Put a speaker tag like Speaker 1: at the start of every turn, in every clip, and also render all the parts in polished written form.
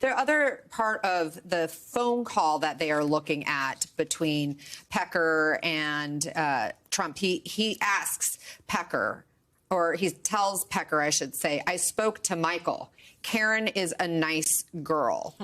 Speaker 1: The other part of the phone call that they are looking at between Pecker and Trump, he asks Pecker, or he tells Pecker, I should say, I spoke to Michael. Karen is a nice girl.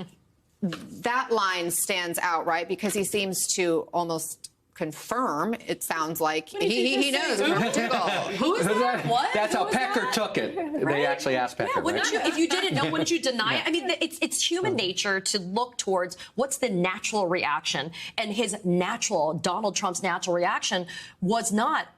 Speaker 1: That line stands out, right? Because he seems to almost confirm, it sounds like, he knows.
Speaker 2: Who is that? What?
Speaker 3: That's how Pecker took it. Right? They actually asked Pecker.
Speaker 2: Yeah, wouldn't you, if you didn't know, wouldn't you deny it? I mean, it's human nature to look towards what's the natural reaction. And his natural, Donald Trump's natural reaction was not,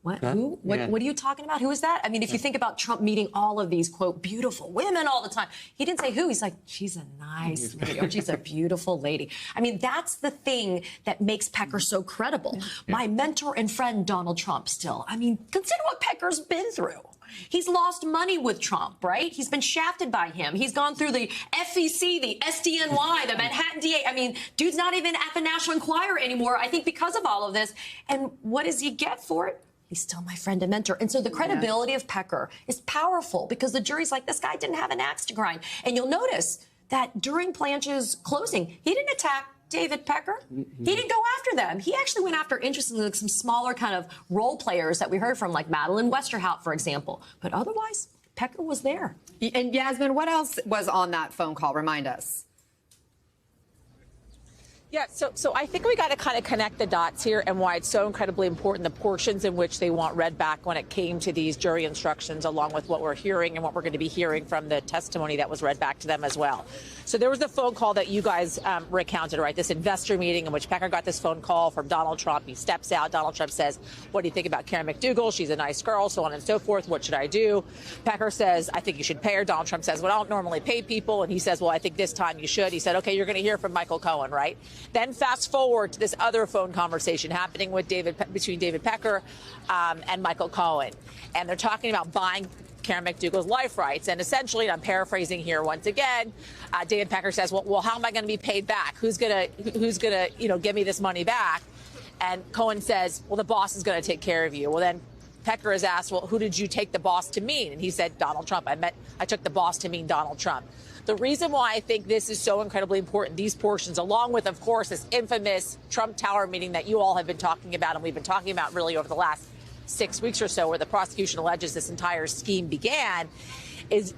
Speaker 2: what? Huh? Who? What are you talking about? Who is that? I mean, if you think about Trump meeting all of these, quote, beautiful women all the time, he didn't say who. He's like, she's a nice lady, or she's a beautiful lady. I mean, that's the thing that makes Pecker so credible. Yeah. My mentor and friend, Donald Trump, still. I mean, consider what Pecker's been through. He's lost money with Trump, right? He's been shafted by him. He's gone through the FEC, the SDNY, the Manhattan DA. I mean, dude's not even at the National Enquirer anymore, I think, because of all of this. And what does he get for it? He's still my friend and mentor. And so the credibility of Pecker is powerful because the jury's like, this guy didn't have an axe to grind. And you'll notice that during Blanche's closing, he didn't attack David Pecker. He didn't go after them. He actually went after, interestingly, like some smaller kind of role players that we heard from, like Madeleine Westerhout, for example. But otherwise, Pecker was there.
Speaker 1: And Yasmin, what else was on that phone call? Remind us.
Speaker 4: Yeah, so I think we got to kind of connect the dots here and why it's so incredibly important, the portions in which they want read back when it came to these jury instructions, along with what we're hearing and what we're going to be hearing from the testimony that was read back to them as well. So there was the phone call that you guys recounted, right? This investor meeting in which Pecker got this phone call from Donald Trump. He steps out. Donald Trump says, what do you think about Karen McDougal? She's a nice girl, so on and so forth. What should I do? Pecker says, I think you should pay her. Donald Trump says, well, I don't normally pay people. And he says, well, I think this time you should. He said, okay, you're going to hear from Michael Cohen, right? Then fast forward to this other phone conversation happening with between David Pecker and Michael Cohen. And they're talking about buying Karen McDougal's life rights. And essentially, and I'm paraphrasing here once again, David Pecker says, well, how am I going to be paid back? Who's gonna, give me this money back? And Cohen says, well, the boss is going to take care of you. Well, then Pecker is asked, well, who did you take the boss to mean? And he said, Donald Trump. I took the boss to mean Donald Trump. The reason why I think this is so incredibly important, these portions, along with, of course, this infamous Trump Tower meeting that you all have been talking about, and we've been talking about really over the last 6 weeks or so, where the prosecution alleges this entire scheme began, is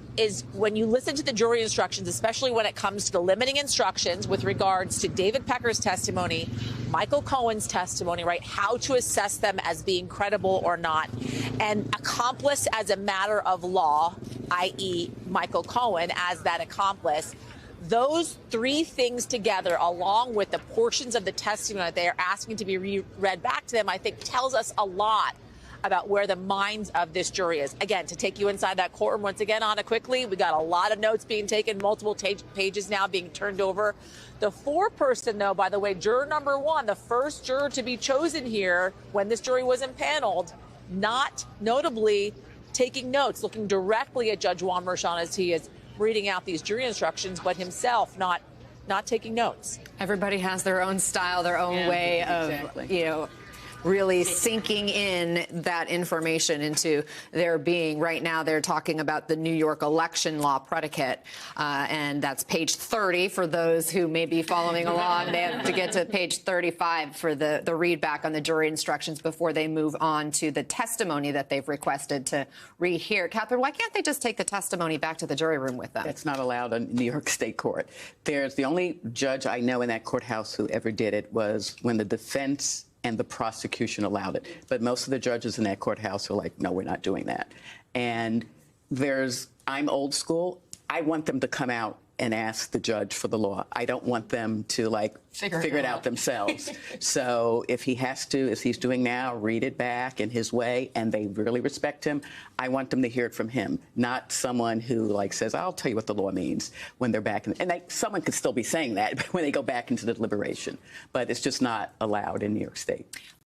Speaker 4: when you listen to the jury instructions, especially when it comes to the limiting instructions with regards to David Pecker's testimony, Michael Cohen's testimony, right, how to assess them as being credible or not, and accomplice as a matter of law, i.e. Michael Cohen as that accomplice. Those three things together, along with the portions of the testimony that they are asking to be read back to them, I think tells us a lot about where the minds of this jury is. Again, to take you inside that courtroom once again, Anna, quickly, we got a lot of notes being taken, multiple pages now being turned over. The foreperson, though, by the way, juror number one, the first juror to be chosen here when this jury was impaneled, not notably taking notes, looking directly at Judge Juan Merchan as he is reading out these jury instructions, but himself not taking notes.
Speaker 1: Everybody has their own style, their own way of, really sinking in that information into their being. Right now, they're talking about the New York election law predicate, and that's page 30 for those who may be following along. They have to get to page 35 for the read back on the jury instructions before they move on to the testimony that they've requested to rehear. Catherine, why can't they just take the testimony back to the jury room with them?
Speaker 5: That's not allowed in New York State Court. There's the only judge I know in that courthouse who ever did it was when the defense and the prosecution allowed it. But most of the judges in that courthouse are like, no, we're not doing that. And I'm old school. I want them to come out and ask the judge for the law. I don't want them to, like, figure it out themselves. So if he has to, as he's doing now, read it back in his way, and they really respect him, I want them to hear it from him, not someone who, like, says, I'll tell you what the law means when they're back. Someone could still be saying that when they go back into the deliberation. But it's just not allowed in New York State.